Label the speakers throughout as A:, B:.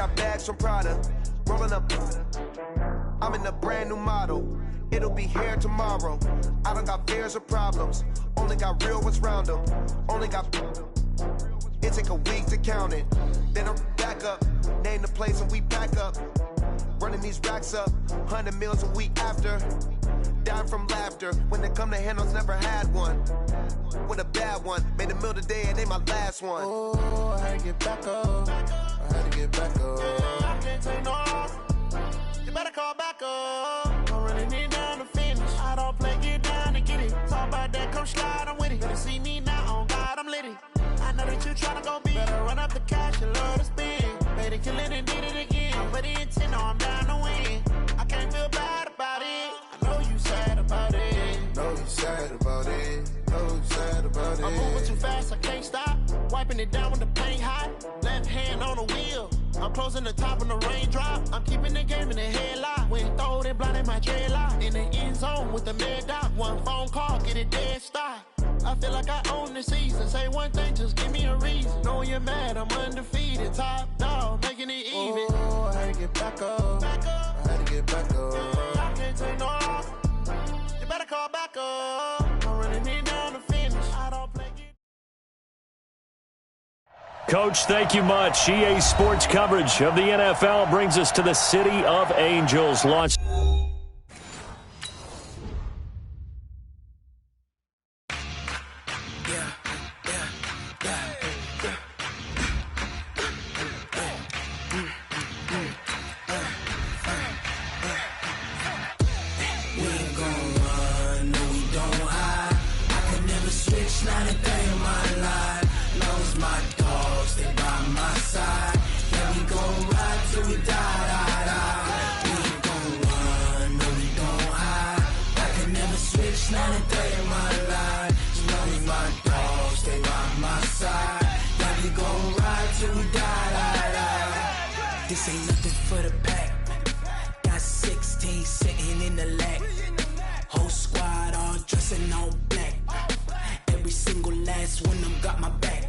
A: got bags from Prada, rolling up. I'm in a brand new model. It'll be here tomorrow. I don't got fears or problems. Only got real ones round them. Only got. It take a week to count it. Then I'm back up. Name the place and we back up. Running these racks up. 100 meals a week after. Dying from laughter. When it come to handles, never had one. With a bad one. Made a meal today and they my last one.
B: Oh, I had to get back up. I had to get back up. I can't take no loss. You better call back up. I'm running it down to finish. I don't play, get down and get it. Talk about that, come slide, I'm with it. Better see me now, on God, I'm litty. I know that you tryna go big. Better run up the cash, you love to spend. Better kill it and did it again. I put in 10, I'm down to win. I can't feel bad about it. I know you sad about it.
C: Know you sad about it. Know you sad about it.
B: I'm moving too fast, I can't stop. Wiping it down with the paint hot. Left hand on the wheel. I'm closing the top on the raindrop. I'm keeping the game in the headlock. When throwed and blinded my dreadlock. In the end zone with the mad dot. One phone call, get it dead stop. I feel like I own the season. Say one thing, just give me a reason. Knowing you're mad, I'm undefeated. Top dog, making it even.
C: Oh, I had to get back up. I had to get back up.
B: I can't take no loss. You better call back up. I'm running it down to finish. I don't play it.
D: Coach, thank you much. EA Sports coverage of the NFL brings us to the City of Angels. Launch.
E: This ain't nothing for the pack. Got 16 sitting in the lap. Whole squad all dressing all black. Every single last one of them got my back.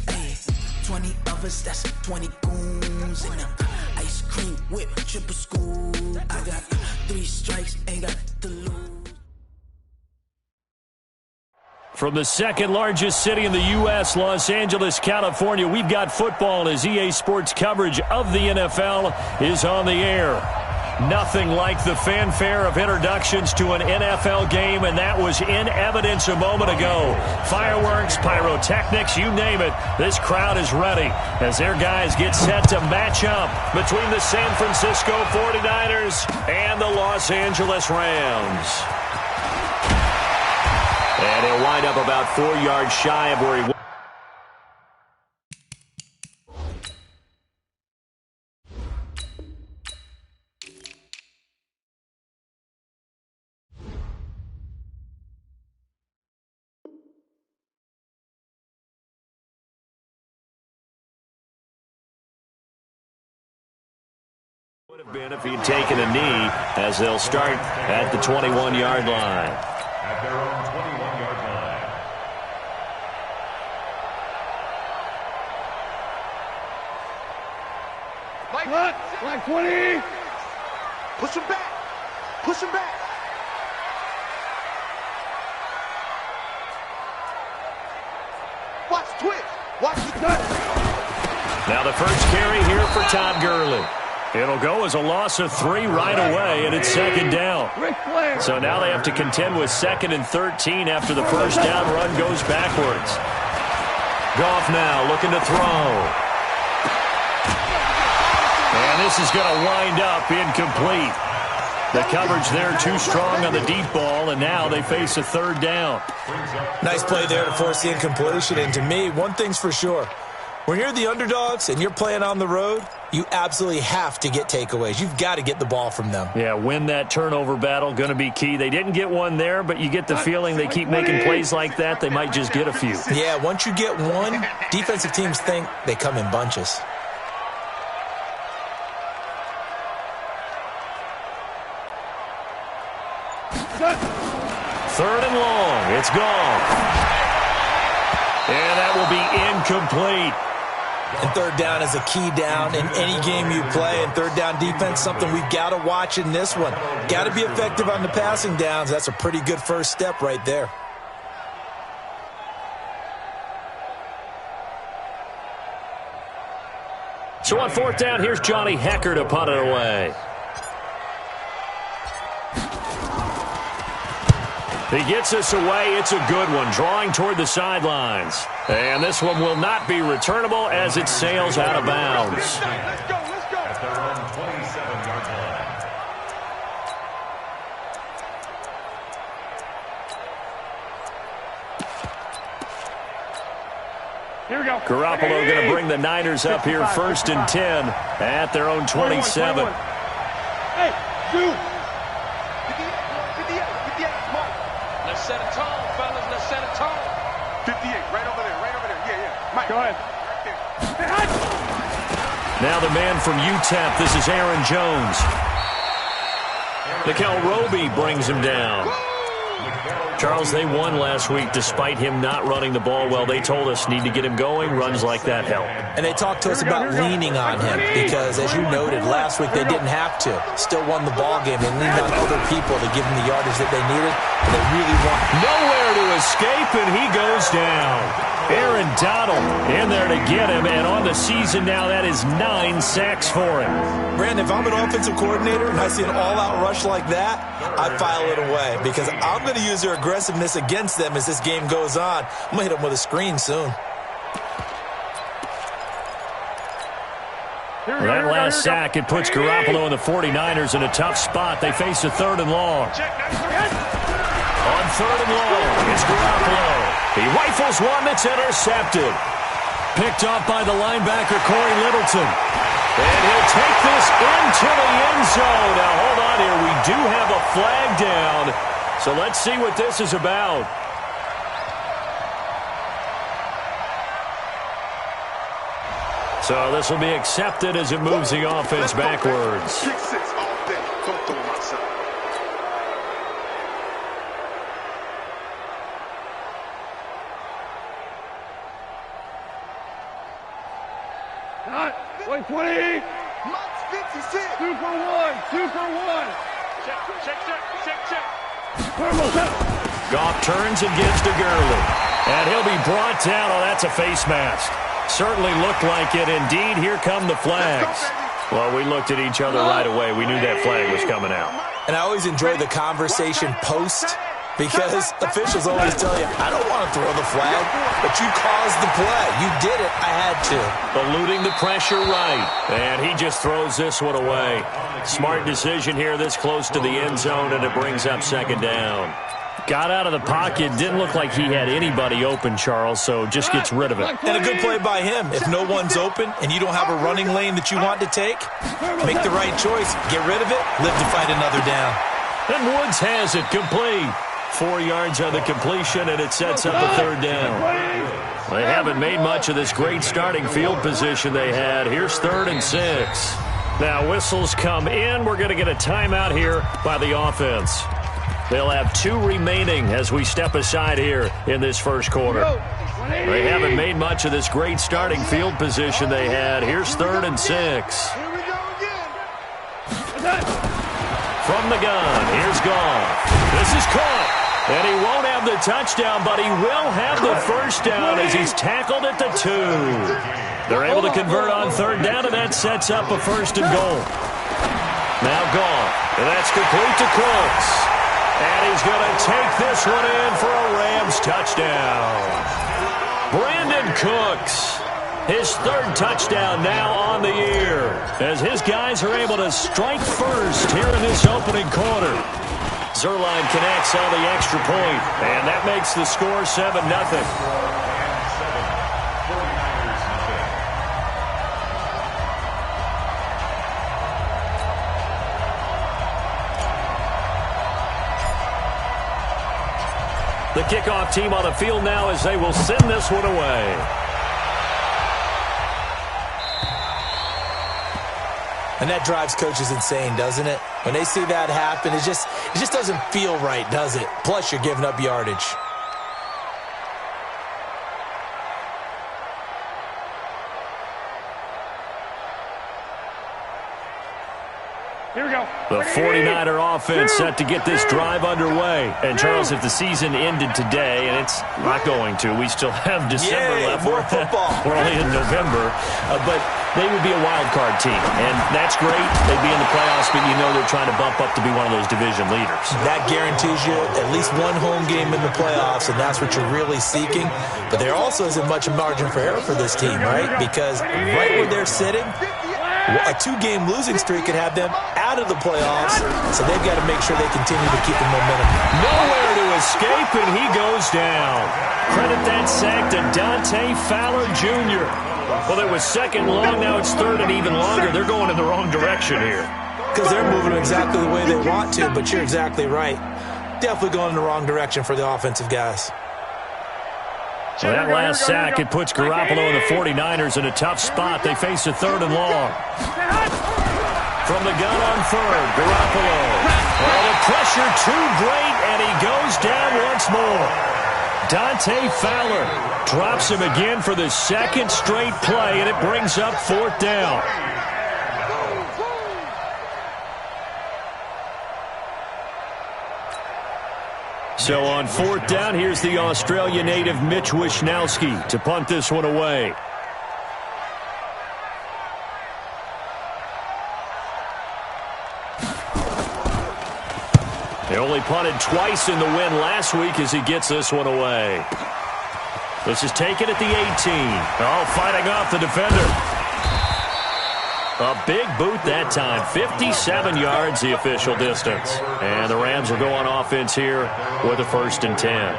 E: Hey, 20 of us, that's 20 goons in the ice cream whip, triple scoop. I got 3 strikes, ain't got to lose.
D: From the second largest city in the U.S., Los Angeles, California, we've got football as EA Sports coverage of the NFL is on the air. Nothing like the fanfare of introductions to an NFL game, and that was in evidence a moment ago. Fireworks, pyrotechnics, you name it. This crowd is ready as their guys get set to match up between the San Francisco 49ers and the Los Angeles Rams. And he'll wind up about 4 yards shy of where he was. Would have been if he'd taken a knee, as they'll start at the 21-yard line.
F: At their own 21-yard line.
G: Like 20.
A: Push him back. Push him back. Watch twitch. Watch the cut.
D: Now the first carry here for Todd Gurley. It'll go as a loss of 3 right away, and it's second down. So now they have to contend with 2nd and 13 after the first down run goes backwards. Goff now looking to throw. And this is going to wind up incomplete. The coverage there too strong on the deep ball, and now they face a 3rd down.
H: Nice play there to force the incompletion, and to me, one thing's for sure. When you're the underdogs and you're playing on the road, you absolutely have to get takeaways. You've got to get the ball from them.
D: Yeah, win that turnover battle, going to be key. They didn't get one there, but you get the feeling they keep making plays like that, they might just get a few.
H: Yeah, once you get one, defensive teams think they come in bunches.
D: Third and long. It's gone. And that will be incomplete.
H: And third down is a key down in any game you play. And third down defense, something we've got to watch in this one. Got to be effective on the passing downs. That's a pretty good first step right there.
D: So on fourth down, here's Johnny Hecker to punt it away. He gets us away. It's a good one, drawing toward the sidelines. And this one will not be returnable as it sails out of bounds.
F: Let's go. At their own 27-yard line.
G: Here we go.
D: Garoppolo going to bring the Niners up here first and 10 at their own 27.
G: Hey, dude.
I: Let's set it tall, fellas. Let's set it tall.
G: 58, right over there. Yeah. Mike, go ahead. Right there.
D: Now the man from UTEP, this is Aaron Jones. Nickel Roby brings him down. Charles, they won last week despite him not running the ball well. They told us need to get him going. Runs like that help.
H: And they talked to us about leaning on him because, as you noted, last week they didn't have to. Still won the ball game. They leaned on other people to give them the yardage that they needed, and they really want.
D: Nowhere to escape, and he goes down. Aaron Donald in there to get him, and on the season now, that is 9 sacks for him.
H: Brandon, if I'm an offensive coordinator and I see an all-out rush like that, I file it away because I'm going to use their aggressiveness against them as this game goes on. I'm going to hit them with a screen soon.
D: That last sack, it puts Garoppolo and the 49ers in a tough spot. They face a third and long. On third and long, it's Garoppolo. He rifles one that's intercepted. Picked off by the linebacker, Corey Littleton. And he'll take this into the end zone. Now, hold on here. We do have a flag down. So let's see what this is about. So this will be accepted as it moves the offense backwards.
G: Kick 6 all day. Don't throw myself. Not 120.
A: Max 56.
G: 2 for 1. 2 for 1. Check.
D: Goff turns and gives to Gurley. And he'll be brought down. Oh, that's a face mask. Certainly looked like it. Indeed, here come the flags. Well, we looked at each other right away. We knew that flag was coming out.
H: And I always enjoy the conversation post because officials always tell you, I don't want to throw the flag, but you caused the play. You did it. I had to.
D: Eluding the pressure right. And he just throws this one away. Smart decision here this close to the end zone, and it brings up second down. Got out of the pocket. Didn't look like he had anybody open, Charles, so just gets rid of it.
H: And a good play by him. If no one's open and you don't have a running lane that you want to take, make the right choice. Get rid of it. Live to fight another down.
D: And Woods has it complete. 4 yards on the completion, and it sets up a third down. They haven't made much of this great starting field position they had. Here's 3rd and 6. Now whistles come in. We're going to get a timeout here by the offense. They'll have 2 remaining as we step aside here in this first quarter. They haven't made much of this great starting field position they had. Here's 3rd and 6.
A: Here we go again.
D: From the gun, here's Goff. This is caught. And he won't have the touchdown, but he will have the first down as he's tackled at the 2. They're able to convert on 3rd down, and that sets up a 1st and goal. Now Goff, and that's complete to Cooks. And he's going to take this one in for a Rams touchdown. Brandon Cooks, his 3rd touchdown now on the year, as his guys are able to strike first here in this opening quarter. Zerline connects on the extra point, and that makes the score 7-0. The kickoff team on the field now as they will send this one away.
H: And that drives coaches insane, doesn't it? When they see that happen, it just doesn't feel right, does it? Plus, you're giving up yardage.
G: Here we go.
D: The 49er offense set to get this drive underway. And, Charles, if the season ended today, and it's not going to, we still have December left.
H: More football.
D: We're only in November. But they would be a wild card team, and that's great. They'd be in the playoffs, but you know they're trying to bump up to be one of those division leaders.
H: That guarantees you at least one home game in the playoffs, and that's what you're really seeking. But there also isn't much margin for error for this team, right? Because right where they're sitting, a 2-game losing streak could have them out of the playoffs, so they've got to make sure they continue to keep the momentum.
D: Nowhere to escape, and he goes down. Credit that sack to Dante Fowler Jr. Well, it was second long, now it's third and even longer. They're going in the wrong direction here.
H: Because they're moving exactly the way they want to, but you're exactly right. Definitely going in the wrong direction for the offensive guys.
D: Well, that last sack, it puts Garoppolo and the 49ers in a tough spot. They face a third and long. From the gun on third, Garoppolo. Well, the pressure too great, and he goes down once more. Dante Fowler drops him again for the second straight play, and it brings up fourth down. So on fourth down, here's the Australia native Mitch Wishnowsky to punt this one away. They only punted twice in the win last week as he gets this one away. This is taken at the 18. Oh, fighting off the defender. A big boot that time. 57 yards the official distance. And the Rams will go on offense here with a 1st and 10.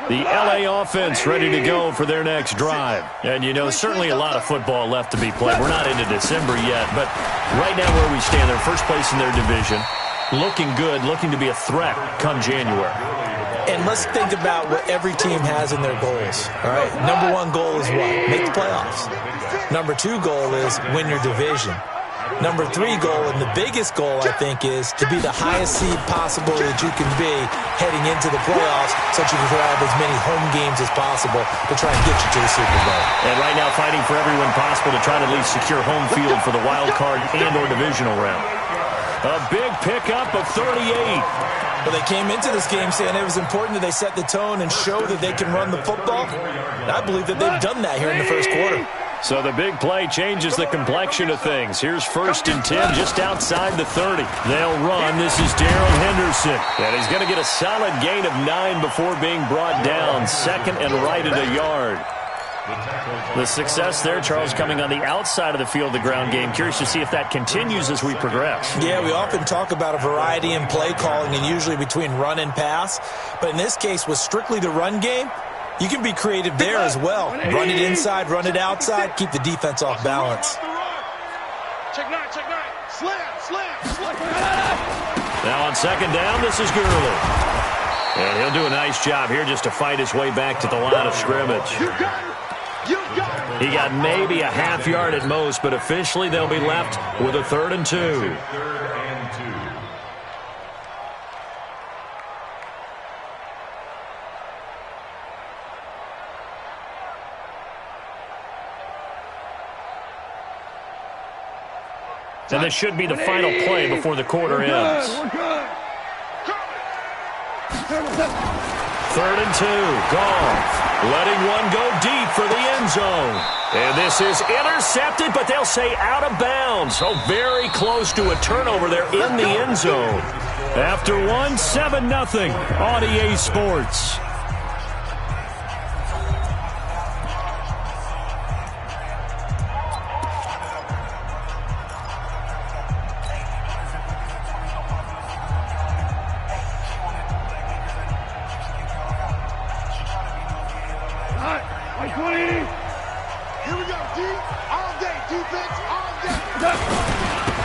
D: The LA offense ready to go for their next drive. And, you know, certainly a lot of football left to be played. We're not into December yet, but right now where we stand, they're first place in their division. Looking good, looking to be a threat come January.
H: And let's think about what every team has in their goals. All right, number 1 goal is what? Make the playoffs. Number 2 goal is win your division. Number 3 goal, and the biggest goal, I think, is to be the highest seed possible that you can be heading into the playoffs so that you can have as many home games as possible to try and get you to the Super Bowl.
D: And right now fighting for every win possible to try to at least secure home field for the wild card and or divisional round. A big pickup of 38.
H: Well, they came into this game saying it was important that they set the tone and show that they can run the football. And I believe that they've done that here in the first quarter.
D: So the big play changes the complexion of things. Here's 1st and 10 just outside the 30. They'll run. This is Darrell Henderson. And he's going to get a solid gain of 9 before being brought down. Second and right at a yard. The success there, Charles, coming on the outside of the field, the ground game. Curious to see if that continues as we progress.
H: Yeah, we often talk about a variety in play calling and usually between run and pass. But in this case, with strictly the run game, you can be creative there as well. Run it inside, run it outside, keep the defense off balance.
G: Check 9, check 9. Slam.
D: Now on second down, this is Gurley. And he'll do a nice job here just to fight his way back to the line of scrimmage. He got maybe a half yard at most, but officially they'll be left with a 3rd and 2. And this should be the final play before the quarter ends. 3rd and 2, Goff letting one go deep for the end zone. And this is intercepted, but they'll say out of bounds. So very close to a turnover there in the end zone. After one, 7-0 on EA Sports.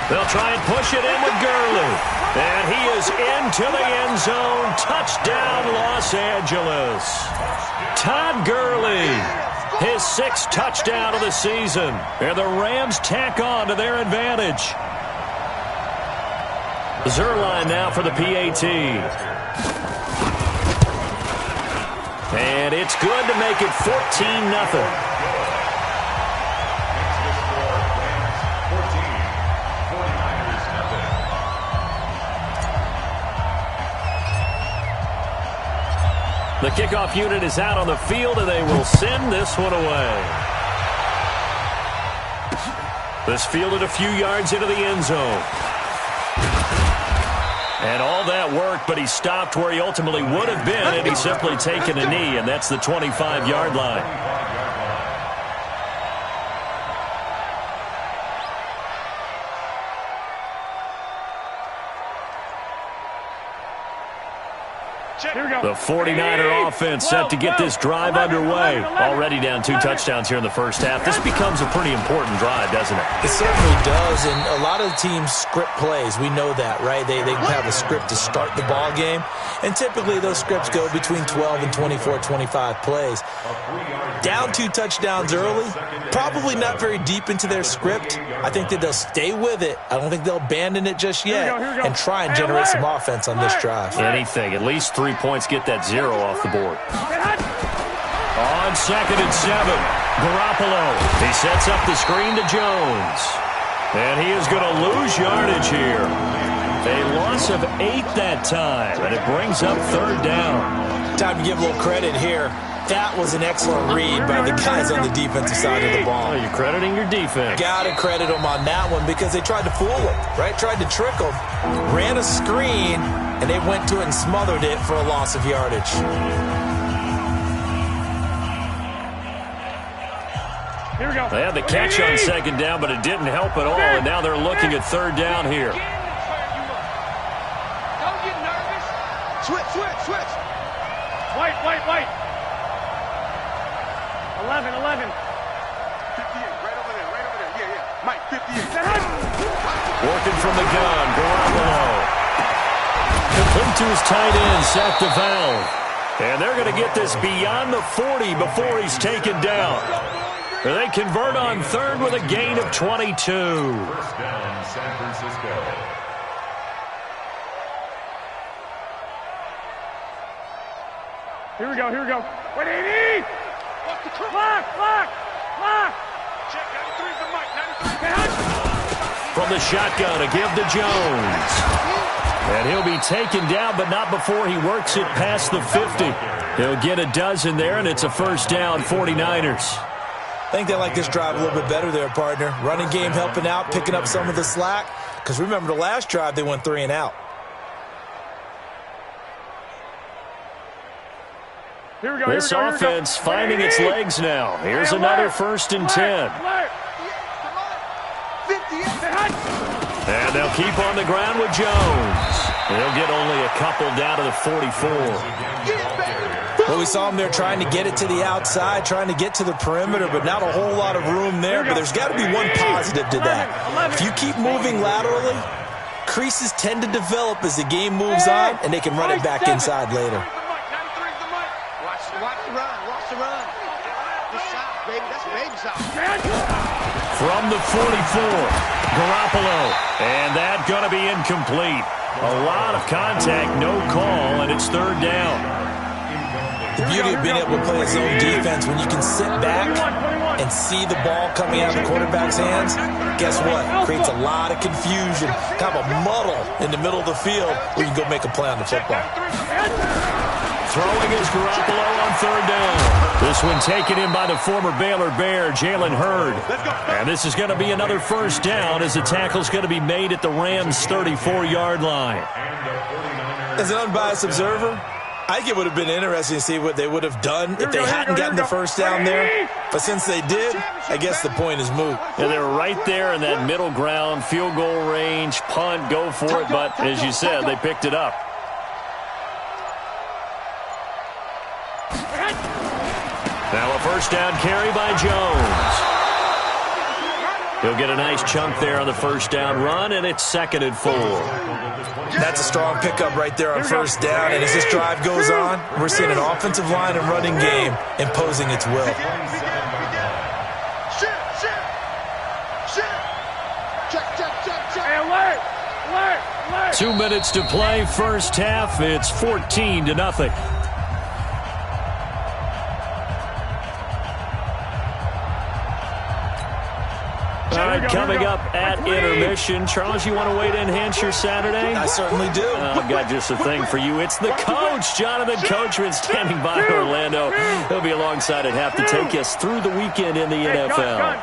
D: They'll try and push it in with Gurley. And he is into the end zone. Touchdown, Los Angeles. Todd Gurley, his 6th touchdown of the season. And the Rams tack on to their advantage. Zerline now for the PAT. And it's good to make it 14-0. The kickoff unit is out on the field, and they will send this one away. This fielded a few yards into the end zone. And all that worked, but he stopped where he ultimately would have been, and he's simply taken a knee, and that's the 25-yard line. The 49er offense set to get this drive underway. Already down 2 touchdowns here in the first half. This becomes a pretty important drive, doesn't it?
H: It certainly does, and a lot of the teams script plays. We know that, right? They have a script to start the ball game, and typically those scripts go between 12 and 24, 25 plays. Down 2 touchdowns early, probably not very deep into their script. I think that they'll stay with it. I don't think they'll abandon it just yet and try and generate some offense on this drive.
D: Anything, at least 3 points, get that 0 off the board. On 2nd and 7, Garoppolo. He sets up the screen to Jones. And he is going to lose yardage here. A loss of 8 that time, and it brings up 3rd down.
H: Time to give a little credit here. That was an excellent read by the guys on the defensive side of the ball.
D: Oh, you're crediting your defense.
H: Got to credit them on that one because they tried to fool him, right? Tried to trick him, ran a screen, and they went to it and smothered it for a loss of yardage.
J: Here we go.
D: They had the catch on 2nd down, but it didn't help at all, and now they're looking at 3rd down here.
I: Don't get nervous.
G: Switch.
J: White. 11.
G: 58, right over there. Yeah. Mike, 58.
D: Working from the gun, Garoppolo. Complete to his tight end, Seth DeValve. And they're going to get this beyond the 40 before he's taken down. They convert on 3rd with a gain of 22.
F: First down, San Francisco.
J: Here we go. 180. Clock.
G: Check, 93's the Mike, 93.
D: From the shotgun, a give to Jones. And he'll be taken down, but not before he works it past the 50. He'll get a dozen there, and it's a 1st down, 49ers.
H: I think they like this drive a little bit better there, partner. Running game helping out, picking up some of the slack. Because remember the last drive, they went 3 and out.
D: This offense finding its legs now. Here's another 1st and 10. And they'll keep on the ground with Jones. They'll get only a couple down to the 44.
H: Well, we saw him there trying to get it to the outside, trying to get to the perimeter, but not a whole lot of room there. But there's got to be one positive to that. If you keep moving laterally, creases tend to develop as the game moves on, and they can run it back inside later.
G: Watch the run. This shot, baby, that's baby shot.
D: From the 44, Garoppolo. And that going to be incomplete. A lot of contact, no call, and it's 3rd down.
H: The beauty of being able to play a zone defense, when you can sit back and see the ball coming out of the quarterback's hands, guess what? Creates a lot of confusion, kind of a muddle in the middle of the field where you can go make a play on the football.
D: Throwing is Garoppolo on 3rd down. This one taken in by the former Baylor Bear, Jalen Hurd. And this is going to be another 1st down as the tackle's going to be made at the Rams' 34-yard line.
H: As an unbiased observer, I think it would have been interesting to see what they would have done if they hadn't gotten the 1st down there. But since they did, I guess the point is moot.
D: Yeah, they were right there in that middle ground, field goal range, punt, go for it. But as you said, they picked it up. Now a 1st down carry by Jones. He'll get a nice chunk there on the 1st down run, and it's 2nd and 4.
H: That's a strong pickup right there on 1st down, and as this drive goes on, we're seeing an offensive line and running game imposing its will.
J: Alert.
D: 2 minutes to play, first half. It's 14-0. All right, coming up at intermission. Charles, you want to wait to enhance your Saturday?
H: I certainly do.
D: I've got just a thing for you. It's the coach, Jonathan Coachman, standing by Orlando. He'll be alongside at half to take us through the weekend in the NFL.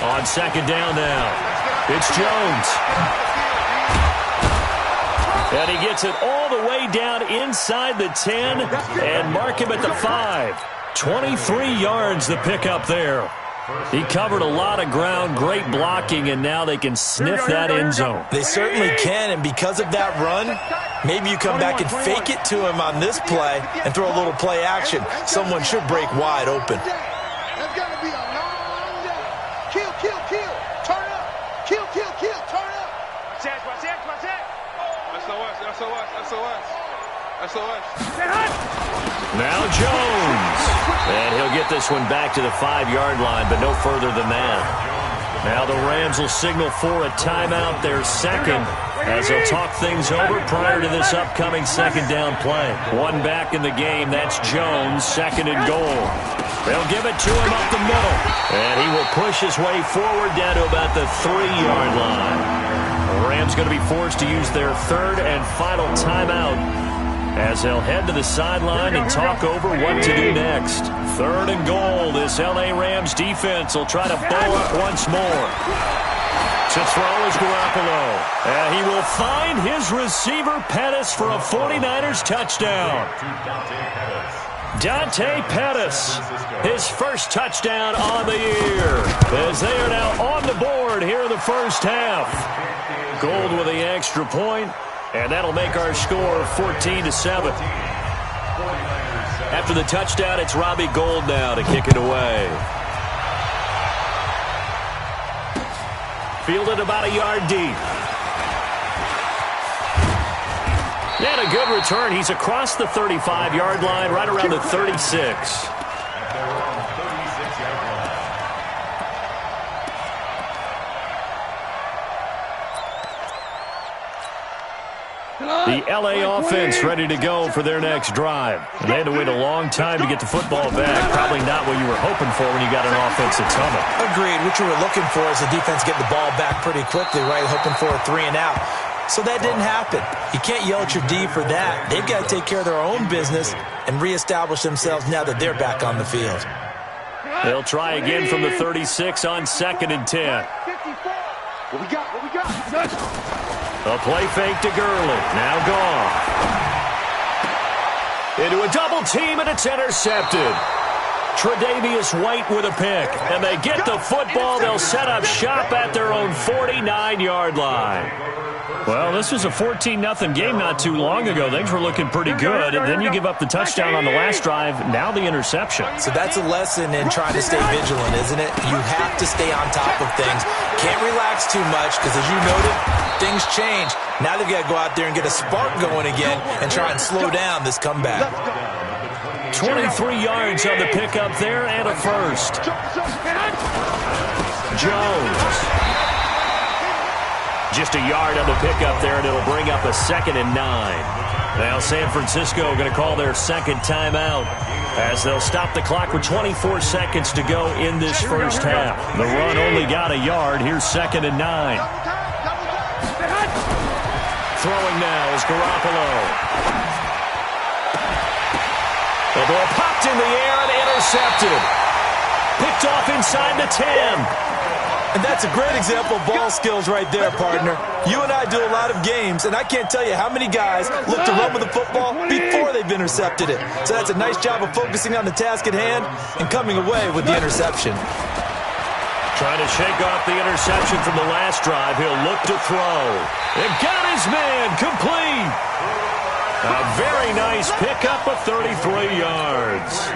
D: On second down now, it's Jones. And he gets it all the way down inside the 10 and mark him at the 5. 23 yards the pickup there. He covered a lot of ground, great blocking, and now they can sniff that end zone.
H: They certainly can, and because of that run, maybe you come back and fake it to him on this play and throw a little play action. Someone should break wide open.
B: That's got to be a long day. Kill, kill, kill. Turn up. Kill, kill, kill. Turn up.
D: Now Jones. And he'll get this one back to the 5-yard line, but no further than that. Now the Rams will signal for a timeout, their second, as they'll talk things over prior to this upcoming second down play. One back in the game, that's Jones, second and goal. They'll give it to him up the middle, and he will push his way forward down to about the 3-yard line. The Rams going to be forced to use their third and final timeout as they'll head to the sideline and talk over what to do next. Third and goal. This L.A. Rams defense will try to bow up once more. To throw is Garoppolo. And he will find his receiver, Pettis, for a 49ers touchdown. Dante Pettis, his first touchdown on the year, as they are now on the board here in the first half. Gold with the extra point, and that'll make our score 14-7. After the touchdown, it's Robbie Gould now to kick it away. Fielded about a yard deep. And a good return. He's across the 35-yard line, right around the 36. The L.A. offense ready to go for their next drive. And they had to wait a long time to get the football back. Probably not what you were hoping for when you got an offense that's humming.
H: Agreed. What you were looking for is the defense getting the ball back pretty quickly, right? Hoping for a 3 and out. So that didn't happen. You can't yell at your D for that. They've got to take care of their own business and reestablish themselves now that they're back on the field.
D: They'll try again from the 36 on second and 10.
B: What we got? What we got?
D: A play fake to Gurley. Now gone. Into a double team, and it's intercepted. Tre'Davious White with a pick. And they get the football. They'll set up shop at their own 49-yard line. Well, this was a 14-0 game not too long ago. Things were looking pretty good, and then you give up the touchdown on the last drive, now the interception.
H: So that's a lesson in trying to stay vigilant, isn't it? You have to stay on top of things. Can't relax too much because, as you noted, things change. Now they've got to go out there and get a spark going again and try and slow down this comeback.
D: 23 yards on the pickup there and a first. Jones. Just a yard on the pickup there, and it'll bring up a 2nd and 9. Now San Francisco going to call their second timeout as they'll stop the clock with 24 seconds to go in this first half. The run only got a yard. Here's 2nd and 9. Throwing now is Garoppolo. The ball popped in the air and intercepted. Picked off inside the 10.
H: And that's a great example of ball skills right there, partner. You and I do a lot of games, and I can't tell you how many guys look to run with the football before they've intercepted it. So that's a nice job of focusing on the task at hand and coming away with the interception.
D: Trying to shake off the interception from the last drive. He'll look to throw. And got his man complete. A very nice pickup of 33 yards.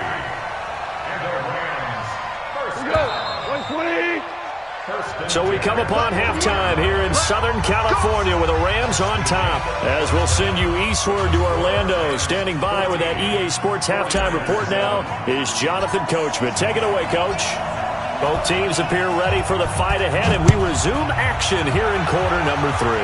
D: So we come upon halftime here in Southern California with the Rams on top. As we'll send you eastward to Orlando. Standing by with that EA Sports halftime report now is Jonathan Coachman. Take it away, Coach. Both teams appear ready for the fight ahead, and we resume action here in quarter number 3.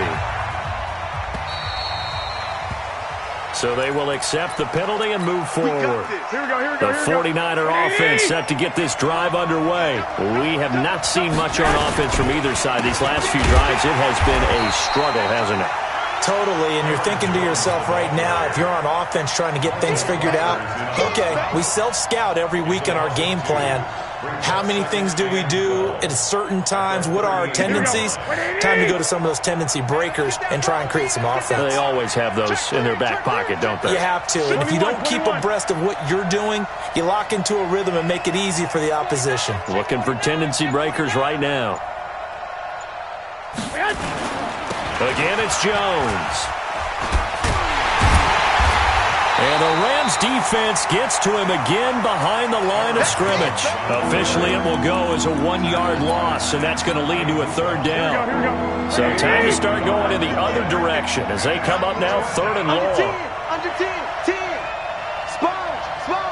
D: So they will accept the penalty and move forward.
J: Here we go.
D: The 49er offense set to get this drive underway. We have not seen much on offense from either side these last few drives. It has been a struggle, hasn't it?
H: Totally, and you're thinking to yourself right now, if you're on offense trying to get things figured out, okay, we self-scout every week in our game plan. How many things do we do at certain times? What are our tendencies? Time to go to some of those tendency breakers and try and create some offense.
D: They always have those in their back pocket, don't they?
H: You have to, and if you don't keep abreast of what you're doing, you lock into a rhythm and make it easy for the opposition.
D: Looking for tendency breakers right now. Again, it's Jones. And the Rams defense gets to him again behind the line of scrimmage. Officially, it will go as a 1-yard loss, and that's going to lead to a third down. So time to start going in the other direction as they come up now 3rd and long.
A: Under 10. Sponge. No.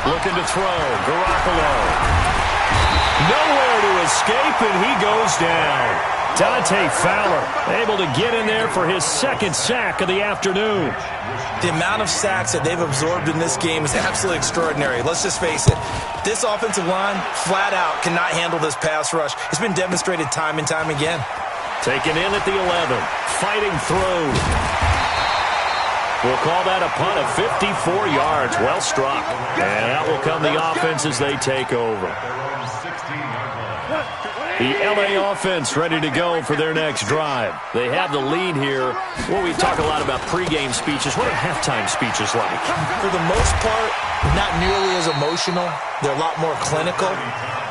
D: Looking to throw. Garoppolo. Nowhere to escape, and he goes down. Dante Fowler able to get in there for his 2nd sack of the afternoon.
H: The amount of sacks that they've absorbed in this game is absolutely extraordinary. Let's just face it. This offensive line, flat out, cannot handle this pass rush. It's been demonstrated time and time again.
D: Taken in at the 11. Fighting through. We'll call that a punt of 54 yards. Well struck. And out will come the offense as they take over. The L.A. offense ready to go for their next drive. They have the lead here. Well, we talk a lot about pregame speeches. What are halftime speeches like?
H: For the most part, not nearly as emotional. They're a lot more clinical.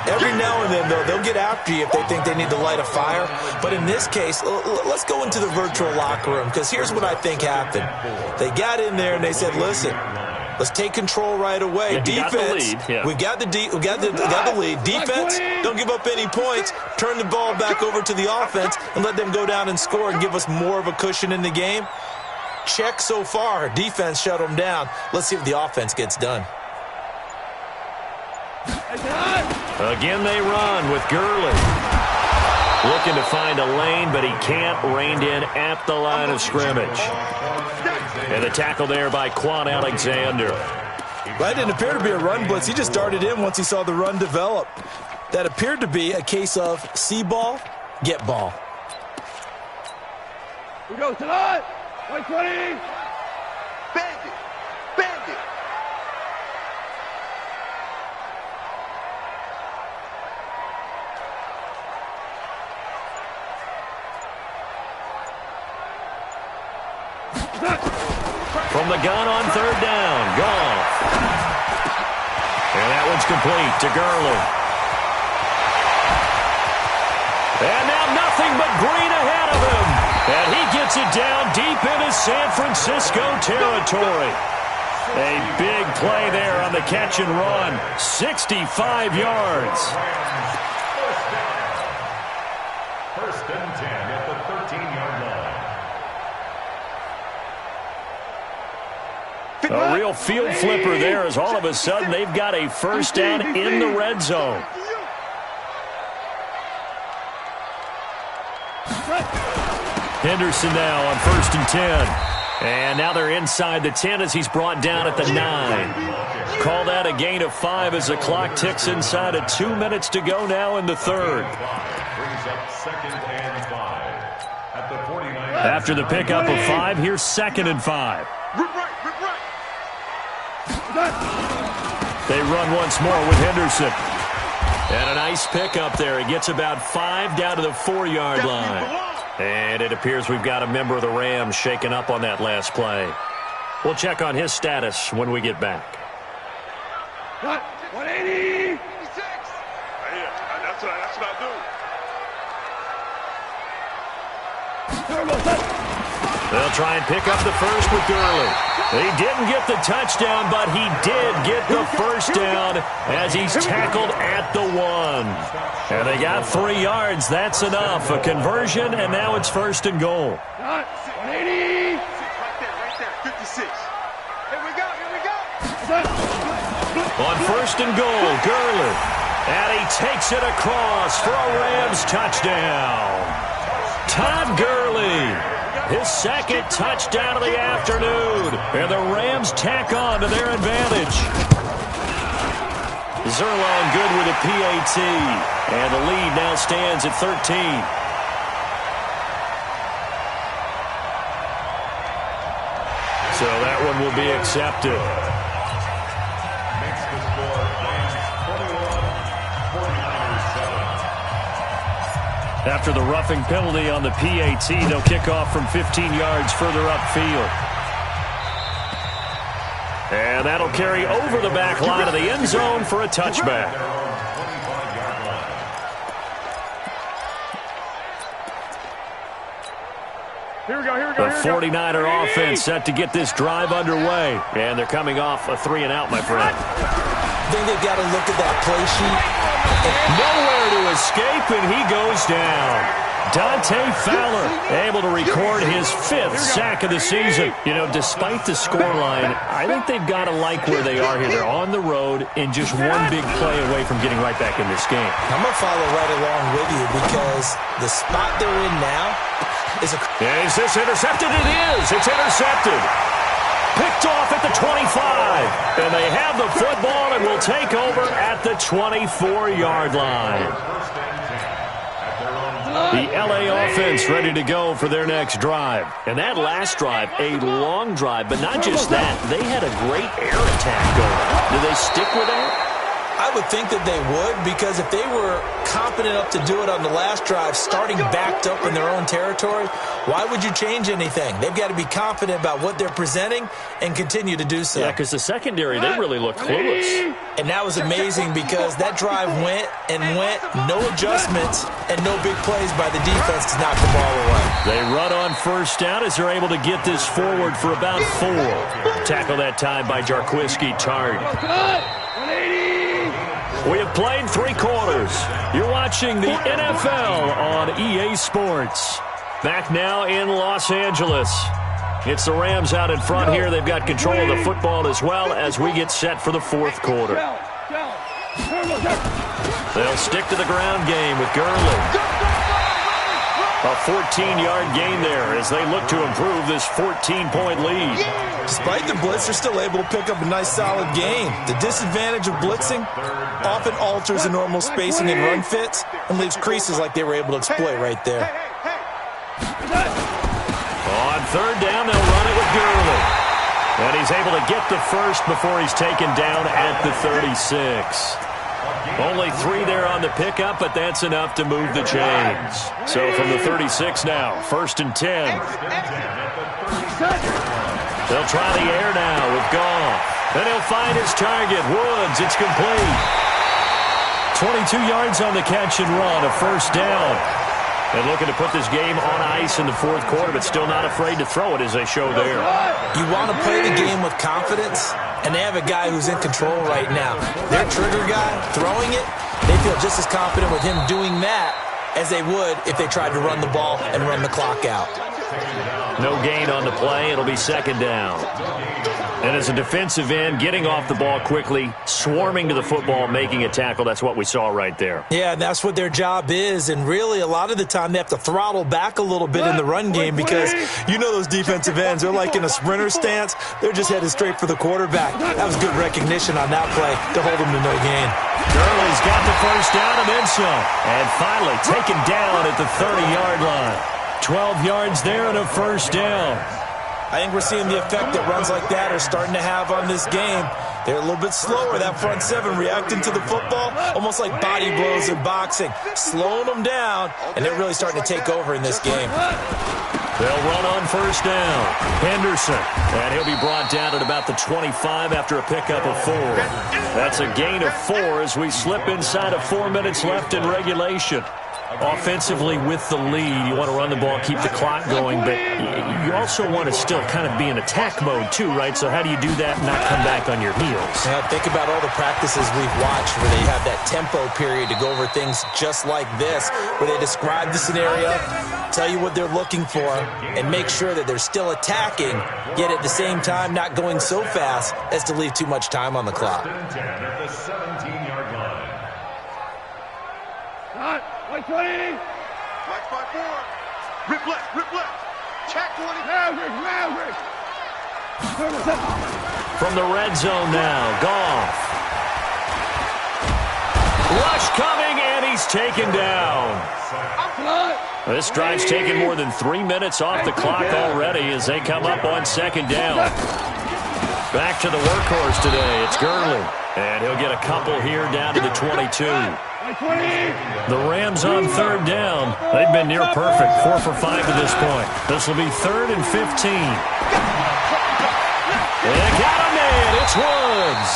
H: Every now and then, though, they'll get after you if they think they need to light a fire. But in this case, let's go into the virtual locker room, because here's what I think happened. They got in there and they said, listen, let's take control right away.
D: Yeah,
H: defense,
D: we
H: got the lead. Defense, don't give up any points. Turn the ball back over to the offense and let them go down and score and give us more of a cushion in the game. Check so far. Defense shut them down. Let's see if the offense gets done.
D: Again, they run with Gurley. Looking to find a lane, but he can't. Reined in at the line of scrimmage. And the tackle there by Quan Alexander.
H: That didn't appear to be a run blitz. He just darted in once he saw the run develop. That appeared to be a case of see ball, get ball.
J: We go to line. 120.
A: Bandit.
D: From the gun on 3rd down, Goff. And that one's complete to Gurley. And now nothing but green ahead of him. And he gets it down deep into San Francisco territory. A big play there on the catch and run. 65 yards.
F: First and 10 at the 13-yard line.
D: A real field flipper there as all of a sudden they've got a first down in the red zone. Henderson now on 1st and 10. And now they're inside the 10 as he's brought down at the 9. Call that a gain of 5 as the clock ticks inside of 2 minutes to go now in the 3rd. After the pickup of 5, here's 2nd and 5. They run once more with Henderson. And a nice pickup there. He gets about 5 down to the 4-yard line. And it appears we've got a member of the Rams shaken up on that last play. We'll check on his status when we get back.
J: 180. That's what I do.
D: They'll try and pick up the first with Gurley. He didn't get the touchdown, but he did get the first down as he's tackled at the 1. And they got 3 yards. That's enough. A conversion, and now it's 1st and goal.
J: 180.
A: Right there. 56. Here we go.
D: On 1st and goal, Gurley. And he takes it across for a Rams touchdown. Todd Gurley, his second touchdown of the afternoon. And the Rams tack on to their advantage. Zerline good with a PAT. And the lead now stands at 13. So that one will be accepted.
F: Makes the score Rams 21, 49-7.
D: After the roughing penalty on the PAT, they'll kick off from 15 yards further upfield. And that'll carry over the back line of the end zone for a touchback.
J: Here we go.
D: The 49er offense set to get this drive underway. And they're coming off a 3-and-out, my friend.
H: I think they've got to look at that play sheet.
D: Nowhere to escape, and he goes down. Dante Fowler able to record his 5th sack of the season. You know, despite the scoreline, I think they've got to like where they are here. They're on the road and just one big play away from getting right back in this game.
H: I'm going to follow right along with you because the spot they're in now is a...
D: Is this intercepted? It is. It's intercepted. Picked off at the 25. And they have the football and will take over at the 24-yard line. The L.A. offense ready to go for their next drive. And that last drive, a long drive, but not just that. They had a great air attack going. Do they stick with that?
H: I would think that they would, because if they were competent enough to do it on the last drive, starting backed up in their own territory, why would you change anything? They've got to be confident about what they're presenting and continue to do so.
D: Yeah, because the secondary, they really look clueless.
H: And that was amazing because that drive went, no adjustments, and no big plays by the defense to knock the ball away.
D: They run on first down as they're able to get this forward for about 4. Tackle that time by Jarquiski Tard. We have played 3 quarters. You're watching the NFL on EA Sports. Back now in Los Angeles. It's the Rams out in front here. They've got control of the football as well as we get set for the 4th quarter. They'll stick to the ground game with Gurley. A 14-yard gain there as they look to improve this 14-point lead.
H: Despite the blitz, they're still able to pick up a nice, solid gain. The disadvantage of blitzing often alters the normal spacing and run fits and leaves creases like they were able to exploit right there.
D: On 3rd down, they'll run it with Gurley. And he's able to get the first before he's taken down at the 36. Only 3 there on the pickup, but that's enough to move the chains. So from the 36 now, 1st and 10. They'll try the air now with Goff. Then he'll find his target, Woods. It's complete. 22 yards on the catch and run, a 1st down. And looking to put this game on ice in the 4th quarter, but still not afraid to throw it as they show there.
H: You want to play the game with confidence, and they have a guy who's in control right now. Their trigger guy throwing it, they feel just as confident with him doing that as they would if they tried to run the ball and run the clock out.
D: No gain on the play. It'll be 2nd down. And as a defensive end, getting off the ball quickly, swarming to the football, making a tackle, that's what we saw right there.
H: Yeah, that's what their job is. And really, a lot of the time, they have to throttle back a little bit in the run game because you know those defensive ends, they're like in a sprinter stance. They're just headed straight for the quarterback. That was good recognition on that play to hold them to no gain.
D: Gurley's got the 1st down and then some. And finally taken down at the 30-yard line. 12 yards there and a 1st down.
H: I think we're seeing the effect that runs like that are starting to have on this game. They're a little bit slower, that front 7, reacting to the football, almost like body blows in boxing, slowing them down, and they're really starting to take over in this game.
D: They'll run on 1st down. Henderson, and he'll be brought down at about the 25 after a pickup of 4. That's a gain of 4 as we slip inside of 4 minutes left in regulation. Offensively with the lead, you want to run the ball, keep the clock going, but you also want to still kind of be in attack mode too, right? So how do you do that and not come back on your heels?
H: Yeah, think about all the practices we've watched where they have that tempo period to go over things just like this, where they describe the scenario, tell you what they're looking for, and make sure that they're still attacking, yet at the same time not going so fast as to leave too much time on the clock.
J: 20.
G: Match by 4. Rip left. Check 20.
J: Maverick.
D: From the red zone now, Goff. Rush coming, and he's taken down. This drive's taken more than 3 minutes off the clock already as they come up on second down. Back to the workhorse today. It's Gurley. And he'll get a couple here down to the 22. The Rams on third down. They've been near perfect. 4 for 5 to this point. This will be 3rd and 15. And got him in. It's Woods.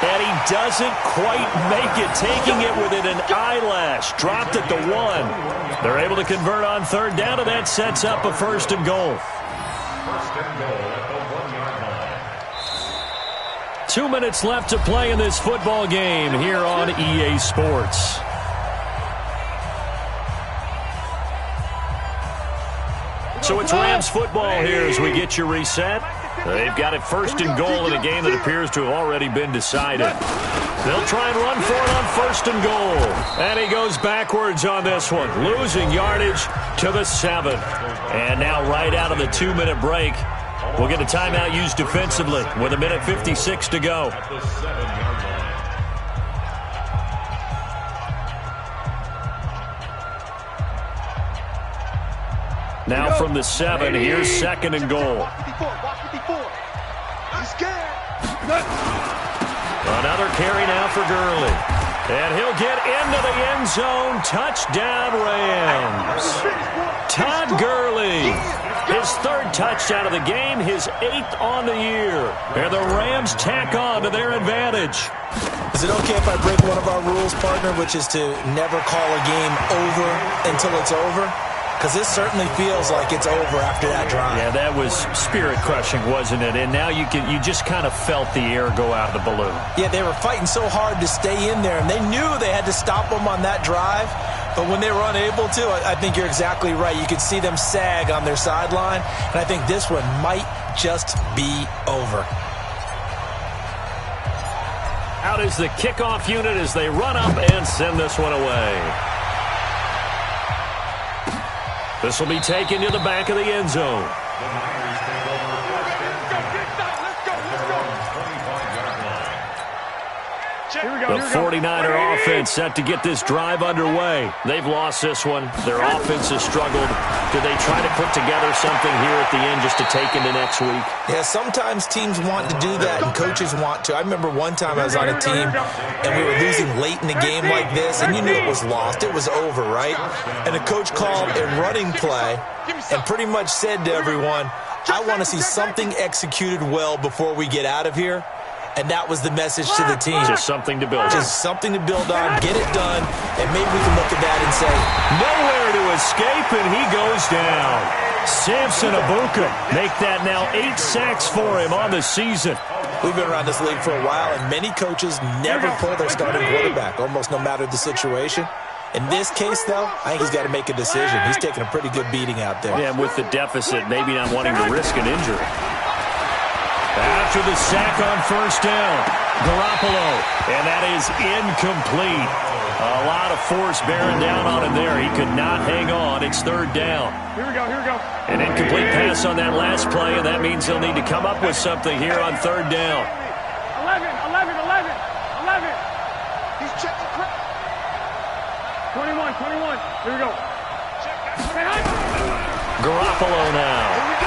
D: And he doesn't quite make it, taking it within an eyelash. Dropped at the 1. They're able to convert on third down, and that sets up a 1st and goal.
F: 1st and goal at the 1-yard line.
D: 2 minutes left to play in this football game here on EA Sports. So it's Rams football here as we get you reset. They've got it 1st and goal in a game that appears to have already been decided. They'll try and run for it on 1st and goal. And he goes backwards on this one, losing yardage to the 7. And now right out of the 2-minute break, we'll get a timeout used defensively with 1:56 to go.
F: At the 7-yard line.
D: Now from the 7, here's 2nd and goal. Another carry now for Gurley. And he'll get into the end zone. Touchdown, Rams. Todd Gurley. His 3rd touchdown of the game, his 8th on the year. And the Rams tack on to their advantage.
H: Is it okay if I break one of our rules, partner, which is to never call a game over until it's over? Because this certainly feels like it's over after that drive.
D: Yeah, that was spirit-crushing, wasn't it? And now you just kind of felt the air go out of the balloon.
H: Yeah, they were fighting so hard to stay in there, and they knew they had to stop them on that drive. But when they were unable to, I think you're exactly right. You could see them sag on their sideline, and I think this one might just be over.
D: Out is the kickoff unit as they run up and send this one away. This will be taken to the back of the end zone.
F: The Niners take over 1st and 10 at their own 25-yard line.
D: The 49er offense set to get this drive underway. They've lost this one. Their offense has struggled. Do they try to put together something here at the end just to take into next week?
H: Yeah, sometimes teams want to do that and coaches want to. I remember one time I was on a team and we were losing late in a game like this, and you knew it was lost. It was over, right? And the coach called a running play and pretty much said to everyone, I want to see something executed well before we get out of here. And that was the message to the team.
D: Just something to build on.
H: Just something to build on, get it done, and maybe we can look at that and say,
D: nowhere to escape, and he goes down. Samson Abuka make that now 8 sacks for him on the season.
H: We've been around this league for a while, and many coaches never pull their starting quarterback, almost no matter the situation. In this case, though, I think he's got to make a decision. He's taking a pretty good beating out there.
D: Yeah, with the deficit, maybe not wanting to risk an injury. After the sack on 1st down, Garoppolo, and that is incomplete. A lot of force bearing down on him there. He could not hang on. It's 3rd down.
J: Here we go.
D: An incomplete pass on that last play, and that means they'll need to come up with something here on 3rd down.
J: 11.
G: He's checking.
J: 21. Here we go.
D: Garoppolo now.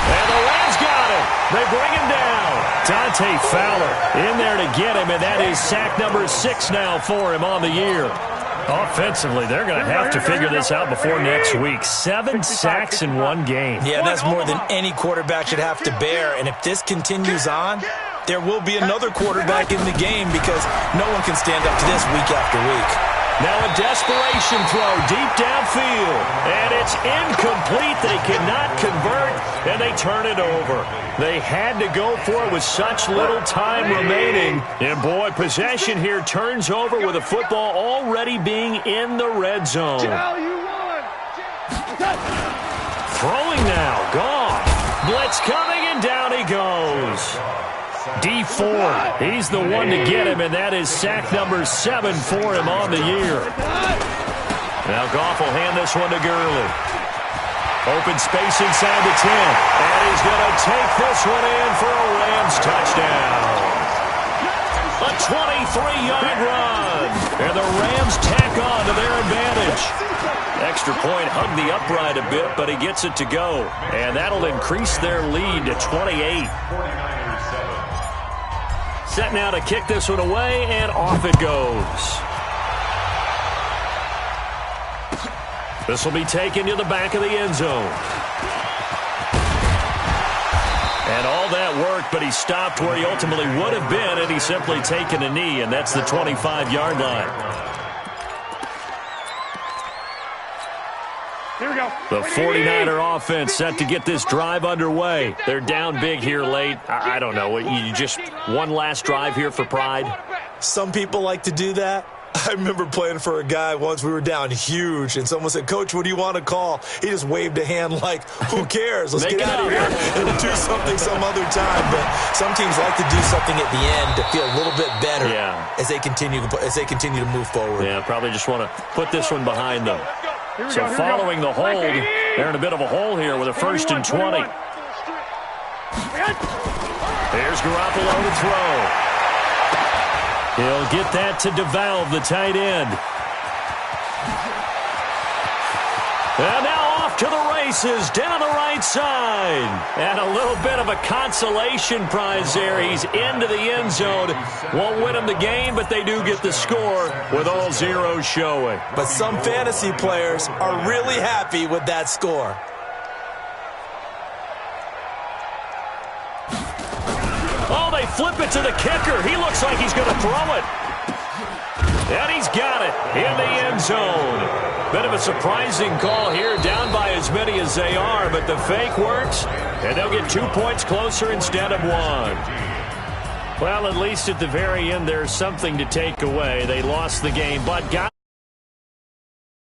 D: And the Rams got him. They bring him down. Dante Fowler in there to get him, and that is sack number 6 now for him on the year. Offensively, they're going to have to figure this out before next week. 7 sacks in one game.
H: Yeah, that's more than any quarterback should have to bear. And if this continues on, there will be another quarterback in the game because no one can stand up to this week after week.
D: Now a desperation throw deep downfield, and it's incomplete. They cannot convert, and they turn it over. They had to go for it with such little time remaining. And, boy, possession here turns over with the football already being in the red zone. Throwing now, gone. Blitz coming, and down he goes. D4, he's the one to get him, and that is sack number 7 for him on the year. Now Goff will hand this one to Gurley. Open space inside the 10, and he's going to take this one in for a Rams touchdown. A 23-yard run, and the Rams tack on to their advantage. Extra point hugged the upright a bit, but he gets it to go, and that'll increase their lead to 28. Set now to kick this one away, and off it goes. This will be taken to the back of the end zone. And all that worked, but he stopped where he ultimately would have been had he simply taken a knee, and that's the 25-yard line.
J: Here we go.
D: The 49er offense set to get this drive underway. They're down big here late. I don't know. You just one last drive here for pride?
H: Some people like to do that. I remember playing for a guy once. We were down huge, and someone said, "Coach, what do you want to call?" He just waved a hand like, who cares? Let's get out of here and do something some other time. But some teams like to do something at the end to feel a little bit better as they continue to move forward.
D: Yeah, probably just want to put this one behind them. So following the hold, they're in a bit of a hole here with a 1st and 20. Here's Garoppolo to throw. He'll get that to DeValve, the tight end. And now off to the races down the right side. And a little bit of a consolation prize there. He's into the end zone. Won't win him the game, but they do get the score with all zeros showing.
H: But some fantasy players are really happy with that score.
D: Oh, they flip it to the kicker. He looks like he's going to throw it. And he's got it in the end zone. Bit of a surprising call here, down by as many as they are, but the fake works, and they'll get 2 points closer instead of 1. Well, at least at the very end, there's something to take away. They lost the game, but got